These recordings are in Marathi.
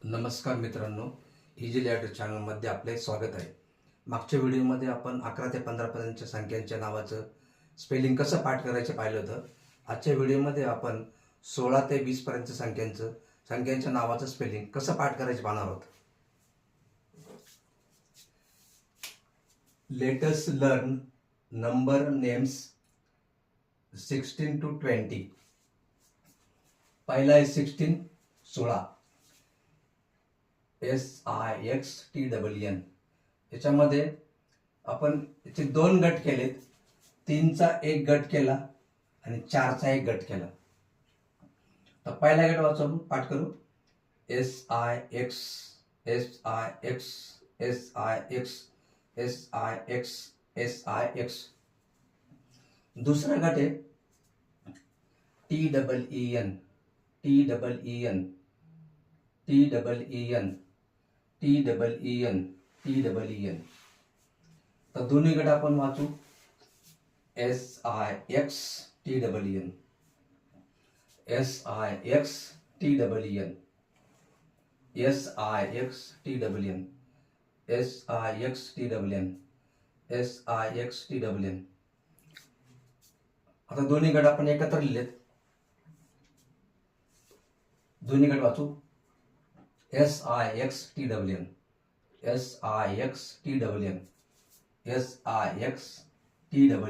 नमस्कार मित्रांनो, इझी लॅडर चॅनलमध्ये आपले स्वागत आहे. मागच्या व्हिडिओमध्ये आपण 11 ते 15 पर्यंतच्या संख्यांच्या नावाचं स्पेलिंग कसं पाठ करायचं पाहिलं होतं. आजच्या व्हिडिओमध्ये आपण 16 ते 20 पर्यंतच्या संख्यांच्या नावाचं स्पेलिंग कसं पाठ करायचं पाहणार आहोत. Let us learn number names 16 to 20. पहिला आहे 16, 16. SIXTEEN. याच्यामध्ये आपण याचे 2 गट केलेत. 3चा 1 गट केला आणि 4चा 1 गट केला. तर पहिला गट वाचू, आपण पाठ करू. SIX SIX SIX SIX SIX. दुसरा गट आहे TEEN TEEN TEEN TEEN TEEN. तर दोन्ही गट आपण वाचू. SIX TEEN SIX TEEN SIX TEEN SIX TEEN SIX TEEN. आता दोन्ही गट आपण एकत्र लिहिलेत. दोन्ही गट वाचू. SIX TEEN SIX TEEN SIX TEEN SIX TEEN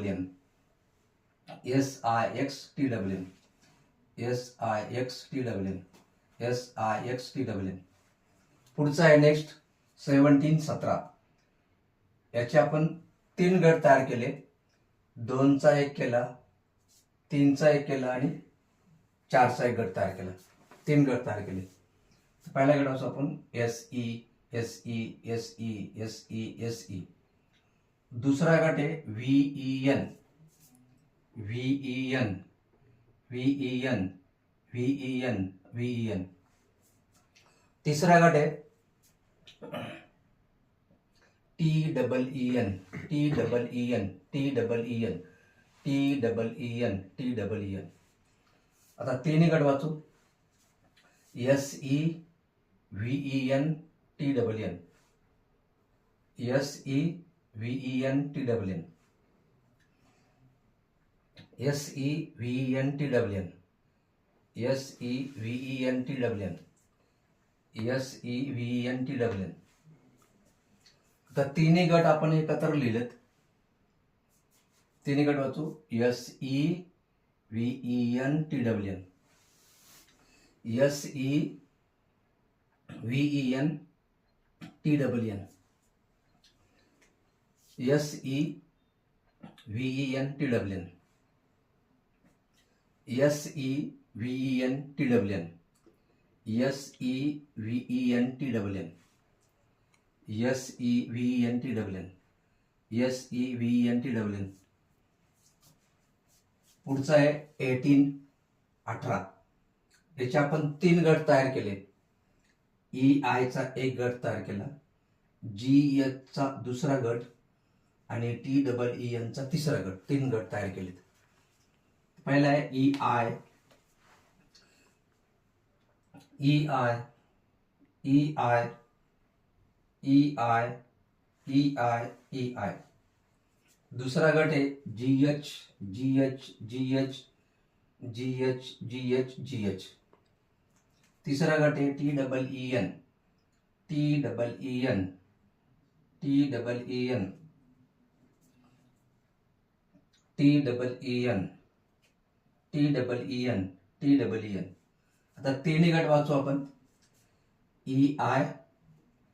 SIX TEEN SIX TEEN. पुढचा आहे नेक्स्ट 17, 17. याचे आपण 3 गट तयार केले. 2चा 1 केला, 3चा 1 केला आणि 4चा 1 गट तयार केला. 3 गट तयार केले. पहिल्या गटाचं आपण SE SE SE SE SE. दुसरा गट आहे VEN VEN VEN VEN VEN. तिसरा गट आहे TEEN TEEN TEEN TEEN TEEN. आता तिन्ही गट वाचू. SE VEN TEEN SE VEN TEEN SE VEN TEEN SE VEN TEEN SE VEN TEEN. तर तिन्ही गट आपण एकत्र लिहिलेत. तिन्ही गट वाचू. SE VEN TEEN SE VEN TEEN SE VEN TEEN SE VEN TEEN SE VEN TEEN SE VEN TEEN SE VEN TEEN. पुढचा आहे 18, 18. याचे आपण 3 गट तयार केले. EI चा 1 गट तयार केला, GH चा दुसरा गट आणि TEEN चा तिसरा गट. 3 गट तयार केलेत. पहिला आहे EI EI EI EI EI EI. दुसरा गट आहे GH GH GH GH GH GH. तिसरा गट आहे TEEN TEEN TEEN TEEN TEEN TEEN. आता तिन्ही गट वाचू आपण. EI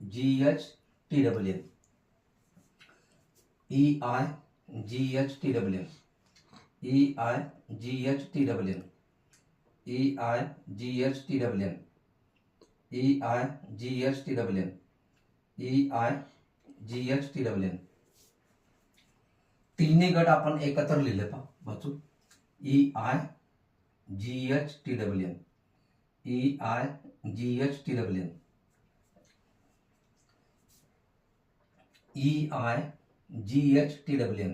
GH TEEN EI GH TEEN EI GH TEEN EI GH TEEN EI GH TEEN EI GH TEEN. तिन्ही गट आपण एकत्र लिहिले वाचू. EI GH TEEN EI GH TEEN EI GH TEEN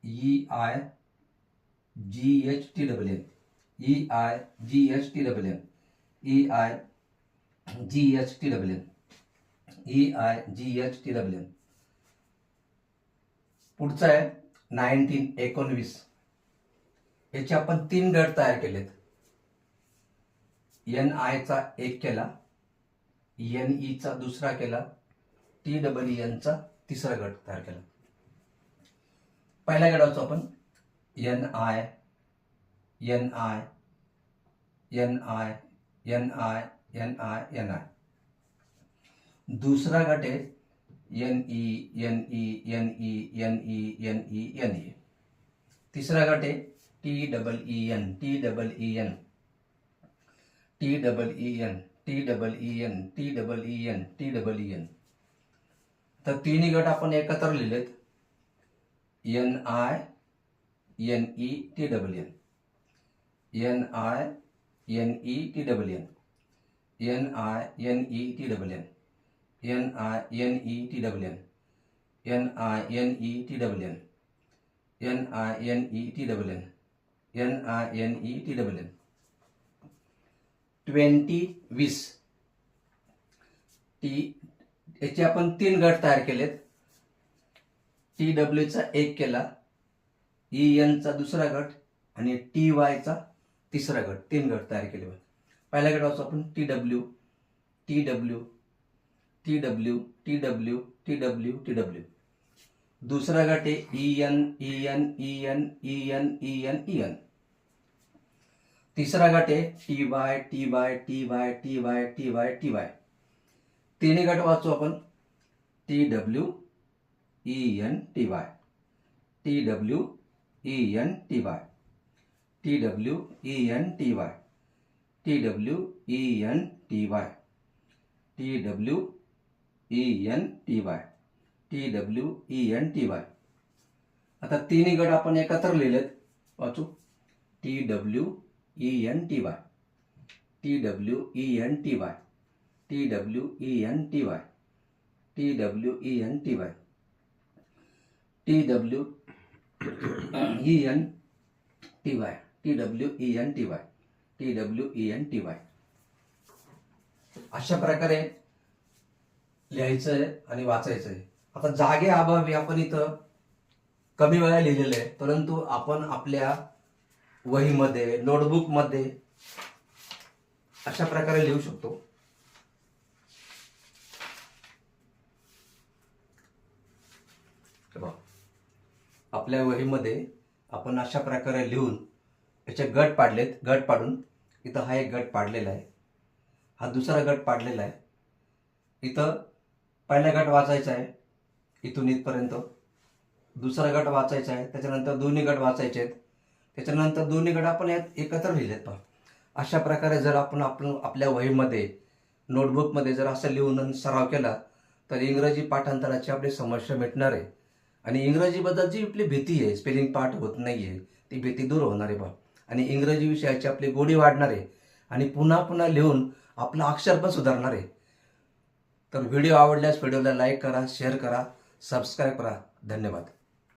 EI GH TEEN EI GH TEEN EI GHTWN, EIGHTWN. पुढचा आहे 19 याचे आपण 3 गट तयार केलेत. NI चा एक केला, NE चा दुसरा केला, TEN चा तिसरा गट तयार केला. पहिल्या गटाचा आपण NI, NI, NI, NI, NI, NI. दूसरा गट आहे NE, NE, NE, NE, NE, NE. तिसरा गट आहे TEEN, TEEN, TEEN, TEEN, TEEN, TEEN. तर तिन्ही गट आपण एकत्र लिहिलेत. NI, NE, TEN, NI, NE, TEN, NI, NE, TEN, NI, NE, TEN, NI, NE, TEN, NI, NE, TEN, NI, NE, TEN. 20 याचे आपण 3 गट तयार केलेत. TW चा एक केला, EN चा दुसरा गट आणि TY चा तिसरा गट. 3 गट तयार केले. पहिल्या गटाचा आपण TW, TW, TW, TW, TW, TW. दूसरा गट है EN, EN, EN, EN, EN, EN. तीसरा गट है TY, TY, TY, TY, TY, TY. तिन्ही गट वाचू आपण TW, EN, TY, TW, EN, TY, TW, EN, TY, TW, EN, TY, TW, EN, TY, TW, EN, TY. आता तिन्ही गट आपण एकत्र लिहिलेत. वाचू TW, EN, TY, TW, EN, TY, TW, EN, TY, TW, EN, TY, TW, EN, TY, TW, EN, TY, TW, EN, TY. अशा प्रकारे लिहायचंय आणि वाचायचंय. आता जागे अभावी आपण इथं कमी वेळा लिहिलेलं आहे, परंतु आपण आपल्या वहीमध्ये, नोटबुकमध्ये अशा प्रकारे लिहू शकतो. आपल्या वहीमध्ये आपण अशा प्रकारे लिहून याचे गट पाडलेत. गट पाडून इथं हा एक गट पाडलेला आहे, हा दुसरा गट पाडलेला आहे. इथं पहिला गट वाचायचा आहे इथून इथपर्यंत, दुसरा गट वाचायचा आहे, त्याच्यानंतर दोन्ही गट वाचायचे आहेत, त्याच्यानंतर दोन्ही गट आपण यात एकत्र लिहिलेत. अशा प्रकारे जर आपण आपल्या वहीमध्ये, नोटबुकमध्ये जर असं लिहून सराव केला तर इंग्रजी पाठांतराची आपली समस्या मिटणार आहे आणि इंग्रजीबद्दल जी आपली भीती आहे, स्पेलिंग पाठ होत नाही आहे, ती भीती दूर होणार आहे आणि इंग्रजी विषयाची आपली गोडी वाढणार आहे आणि पुन्हा पुन्हा लिहून आपलं अक्षर पण सुधारणार आहे. तर व्हिडिओ आवडल्यास व्हिडिओला लाईक करा, शेअर करा, सबस्क्राईब करा. धन्यवाद.